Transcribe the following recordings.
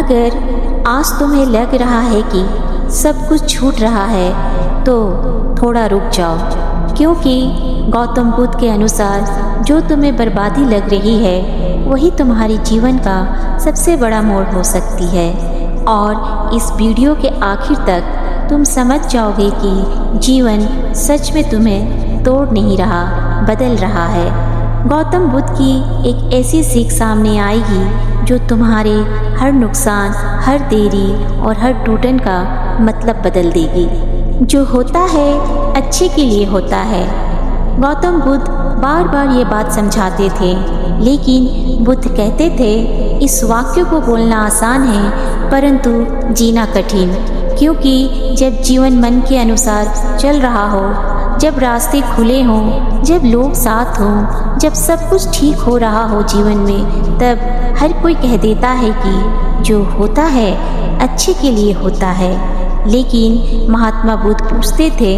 अगर आज तुम्हें लग रहा है कि सब कुछ छूट रहा है तो थोड़ा रुक जाओ, क्योंकि गौतम बुद्ध के अनुसार जो तुम्हें बर्बादी लग रही है वही तुम्हारे जीवन का सबसे बड़ा मोड़ हो सकती है। और इस वीडियो के आखिर तक तुम समझ जाओगे कि जीवन सच में तुम्हें तोड़ नहीं रहा, बदल रहा है। गौतम बुद्ध की एक ऐसी सीख सामने आएगी जो तुम्हारे हर नुकसान, हर देरी और हर टूटन का मतलब बदल देगी। जो होता है अच्छे के लिए होता है। गौतम बुद्ध बार बार ये बात समझाते थे, लेकिन बुद्ध कहते थे इस वाक्य को बोलना आसान है परंतु जीना कठिन, क्योंकि जब जीवन मन के अनुसार चल रहा हो, जब रास्ते खुले हों, जब लोग साथ हों, जब सब कुछ ठीक हो रहा हो जीवन में, तब हर कोई कह देता है कि जो होता है अच्छे के लिए होता है। लेकिन महात्मा बुद्ध पूछते थे,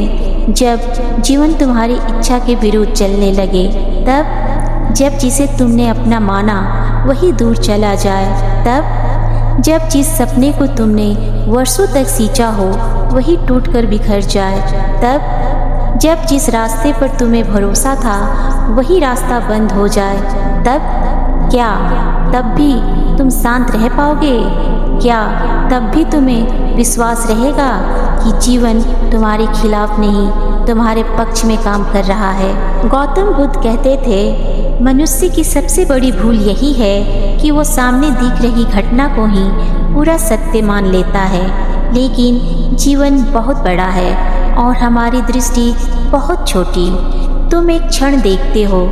जब जीवन तुम्हारी इच्छा के विरुद्ध चलने लगे, तब जब जिसे तुमने अपना माना वही दूर चला जाए, तब जब जिस सपने को तुमने वर्षों तक सींचा हो वही टूटकर बिखर जाए, तब जब जिस रास्ते पर तुम्हें भरोसा था वही रास्ता बंद हो जाए, तब क्या तब भी तुम शांत रह पाओगे? क्या तब भी तुम्हें विश्वास रहेगा कि जीवन तुम्हारे खिलाफ नहीं, तुम्हारे पक्ष में काम कर रहा है? गौतम बुद्ध कहते थे, मनुष्य की सबसे बड़ी भूल यही है कि वो सामने दिख रही घटना को ही पूरा सत्य मान लेता है। लेकिन जीवन बहुत बड़ा है और हमारी दृष्टि बहुत छोटी। तुम एक क्षण देखते हो,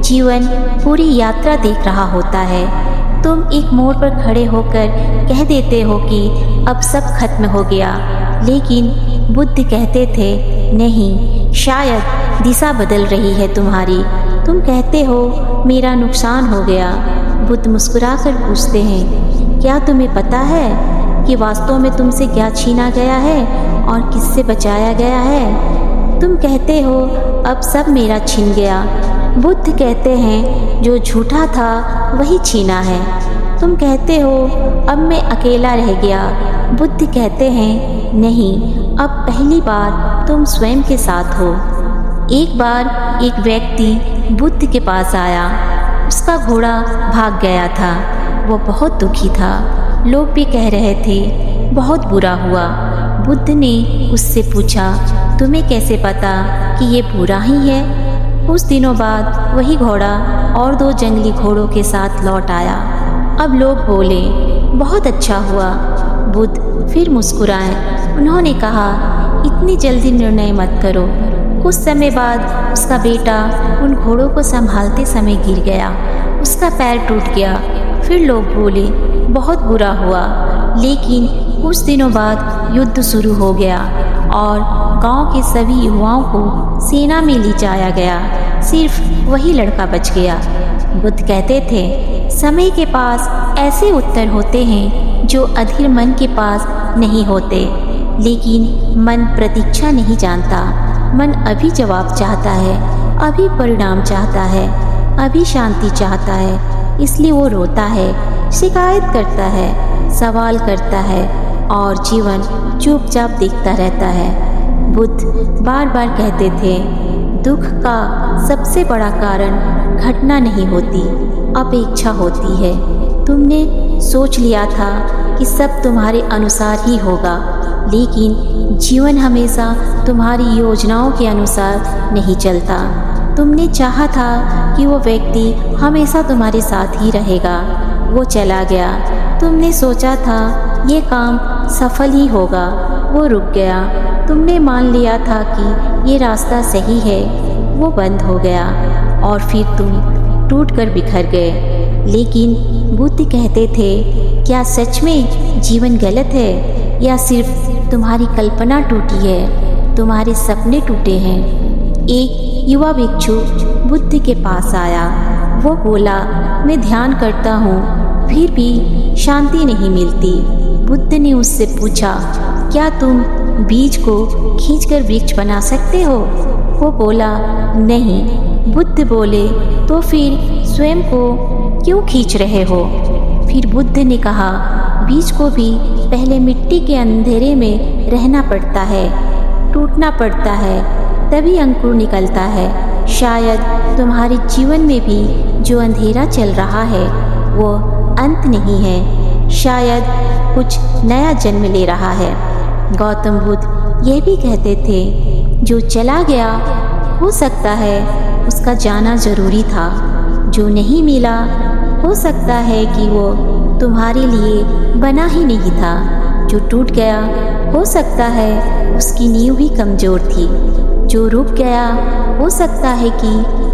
जीवन पूरी यात्रा देख रहा होता है। तुम एक मोड़ पर खड़े होकर कह देते हो कि अब सब खत्म हो गया, लेकिन बुद्ध कहते थे नहीं, शायद दिशा बदल रही है तुम्हारी। तुम कहते हो मेरा नुकसान हो गया। बुद्ध मुस्कुराकर पूछते हैं, क्या तुम्हें पता है कि वास्तव में तुमसे क्या छीना गया है और किससे बचाया गया है? तुम कहते हो अब सब मेरा छिन गया। बुद्ध कहते हैं जो झूठा था वही छीना है। तुम कहते हो अब मैं अकेला रह गया। बुद्ध कहते हैं नहीं, अब पहली बार तुम स्वयं के साथ हो। एक बार एक व्यक्ति बुद्ध के पास आया। उसका घोड़ा भाग गया था। वो बहुत दुखी था। लोग भी कह रहे थे बहुत बुरा हुआ। बुद्ध ने उससे पूछा, तुम्हें कैसे पता कि ये बुरा ही है? कुछ दिनों बाद वही घोड़ा और 2 जंगली घोड़ों के साथ लौट आया। अब लोग बोले बहुत अच्छा हुआ। बुद्ध फिर मुस्कुराए। उन्होंने कहा इतनी जल्दी निर्णय मत करो। कुछ समय बाद उसका बेटा उन घोड़ों को संभालते समय गिर गया। उसका पैर टूट गया। फिर लोग बोले बहुत बुरा हुआ। लेकिन कुछ दिनों बाद युद्ध शुरू हो गया और गांव के सभी युवाओं को सेना में ले जाया गया। सिर्फ वही लड़का बच गया। बुद्ध कहते थे समय के पास ऐसे उत्तर होते हैं जो अधीर मन के पास नहीं होते। लेकिन मन प्रतीक्षा नहीं जानता। मन अभी जवाब चाहता है, अभी परिणाम चाहता है, अभी शांति चाहता है। इसलिए वो रोता है, शिकायत करता है, सवाल करता है और जीवन चुपचाप देखता रहता है। बुद्ध बार बार कहते थे दुख का सबसे बड़ा कारण घटना नहीं होती, अपेक्षा होती है। तुमने सोच लिया था कि सब तुम्हारे अनुसार ही होगा, लेकिन जीवन हमेशा तुम्हारी योजनाओं के अनुसार नहीं चलता। तुमने चाहा था कि वो व्यक्ति हमेशा तुम्हारे साथ ही रहेगा, वो चला गया। तुमने सोचा था ये काम सफल ही होगा, वो रुक गया। तुमने मान लिया था कि ये रास्ता सही है, वो बंद हो गया और फिर तुम टूटकर बिखर गए। लेकिन बुद्ध कहते थे क्या सच में जीवन गलत है या सिर्फ तुम्हारी कल्पना टूटी है, तुम्हारे सपने टूटे हैं? एक युवा भिक्षु बुद्ध के पास आया। वो बोला मैं ध्यान करता हूँ फिर भी शांति नहीं मिलती। बुद्ध ने उससे पूछा क्या तुम बीज को खींचकर वृक्ष बना सकते हो? वो बोला नहीं। बुद्ध बोले तो फिर स्वयं को क्यों खींच रहे हो? फिर बुद्ध ने कहा बीज को भी पहले मिट्टी के अंधेरे में रहना पड़ता है, टूटना पड़ता है, तभी अंकुर निकलता है। शायद तुम्हारे जीवन में भी जो अंधेरा चल रहा है वो अंत नहीं है, शायद कुछ नया जन्म ले रहा है। गौतम बुद्ध यह भी कहते थे, जो चला गया हो सकता है उसका जाना ज़रूरी था, जो नहीं मिला हो सकता है कि वो तुम्हारे लिए बना ही नहीं था, जो टूट गया हो सकता है उसकी नींव ही कमज़ोर थी, जो रुक गया हो सकता है कि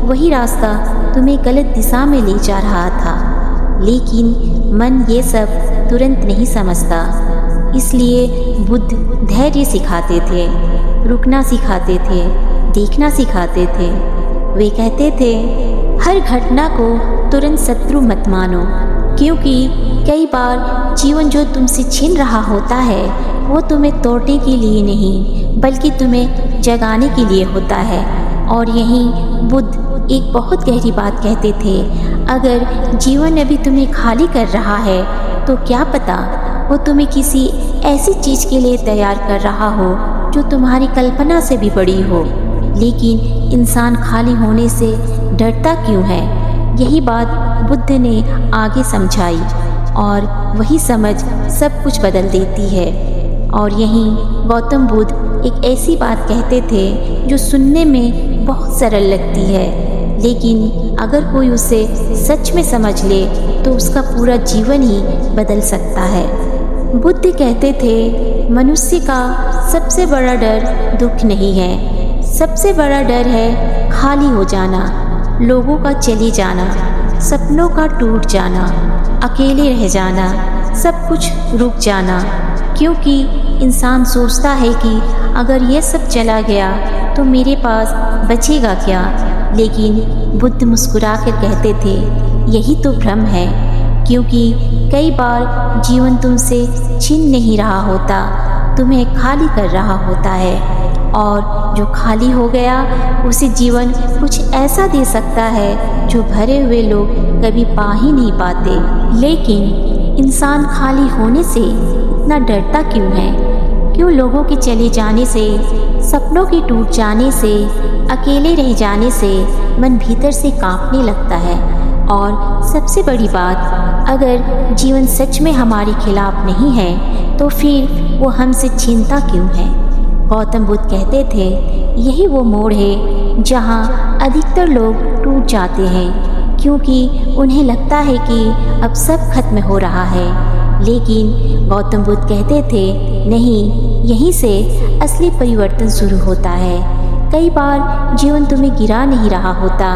वही रास्ता तुम्हें गलत दिशा में ले जा रहा था। लेकिन मन ये सब तुरंत नहीं समझता, इसलिए बुद्ध धैर्य सिखाते थे, रुकना सिखाते थे, देखना सिखाते थे। वे कहते थे, हर घटना को तुरंत शत्रु मत मानो, क्योंकि कई बार जीवन जो तुमसे छीन रहा होता है वो तुम्हें तोड़ने के लिए नहीं बल्कि तुम्हें जगाने के लिए होता है। और यहीं बुद्ध एक बहुत गहरी बात कहते थे, अगर जीवन अभी तुम्हें खाली कर रहा है तो क्या पता वो तुम्हें किसी ऐसी चीज़ के लिए तैयार कर रहा हो जो तुम्हारी कल्पना से भी बड़ी हो। लेकिन इंसान खाली होने से डरता क्यों है? यही बात बुद्ध ने आगे समझाई और वही समझ सब कुछ बदल देती है। और यहीं गौतम बुद्ध एक ऐसी बात कहते थे जो सुनने में बहुत सरल लगती है, लेकिन अगर कोई उसे सच में समझ ले तो उसका पूरा जीवन ही बदल सकता है। बुद्ध कहते थे, मनुष्य का सबसे बड़ा डर दुख नहीं है, सबसे बड़ा डर है खाली हो जाना, लोगों का चले जाना, सपनों का टूट जाना, अकेले रह जाना, सब कुछ रुक जाना। क्योंकि इंसान सोचता है कि अगर ये सब चला गया तो मेरे पास बचेगा क्या। लेकिन बुद्ध मुस्कुराकर कहते थे, यही तो भ्रम है, क्योंकि कई बार जीवन तुमसे छीन नहीं रहा होता, तुम्हें खाली कर रहा होता है। और जो खाली हो गया उसे जीवन कुछ ऐसा दे सकता है जो भरे हुए लोग कभी पा ही नहीं पाते। लेकिन इंसान खाली होने से इतना डरता क्यों है? क्यों लोगों के चले जाने से, सपनों के टूट जाने से, अकेले रह जाने से मन भीतर से कांपने लगता है? और सबसे बड़ी बात, अगर जीवन सच में हमारे खिलाफ नहीं है तो फिर वो हमसे छीनता क्यों है? गौतम बुद्ध कहते थे, यही वो मोड़ है जहाँ अधिकतर लोग टूट जाते हैं, क्योंकि उन्हें लगता है कि अब सब खत्म हो रहा है। लेकिन गौतम बुद्ध कहते थे, नहीं, यहीं से असली परिवर्तन शुरू होता है। कई बार जीवन तुम्हें गिरा नहीं रहा होता,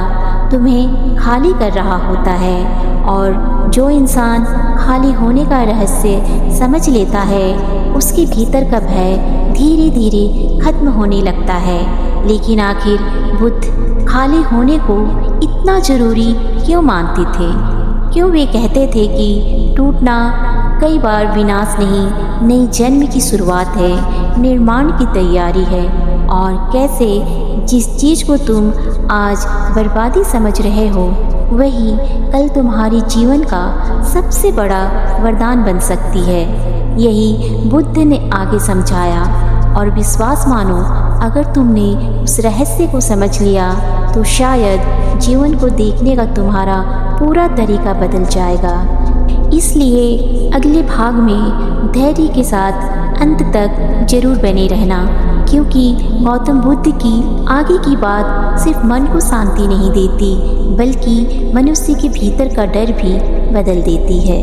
तुम्हें खाली कर रहा होता है। और जो इंसान खाली होने का रहस्य समझ लेता है उसके भीतर का भय धीरे धीरे खत्म होने लगता है। लेकिन आखिर बुद्ध खाली होने को इतना ज़रूरी क्यों मानते थे? क्यों वे कहते थे कि टूटना कई बार विनाश नहीं, नई जन्म की शुरुआत है, निर्माण की तैयारी है। और कैसे जिस चीज़ को तुम आज बर्बादी समझ रहे हो वही कल तुम्हारे जीवन का सबसे बड़ा वरदान बन सकती है। यही बुद्ध ने आगे समझाया। और विश्वास मानो, अगर तुमने उस रहस्य को समझ लिया तो शायद जीवन को देखने का तुम्हारा पूरा तरीका बदल जाएगा। इसलिए अगले भाग में धैर्य के साथ अंत तक जरूर बने रहना, क्योंकि गौतम बुद्ध की आगे की बात सिर्फ मन को शांति नहीं देती बल्कि मनुष्य के भीतर का डर भी बदल देती है।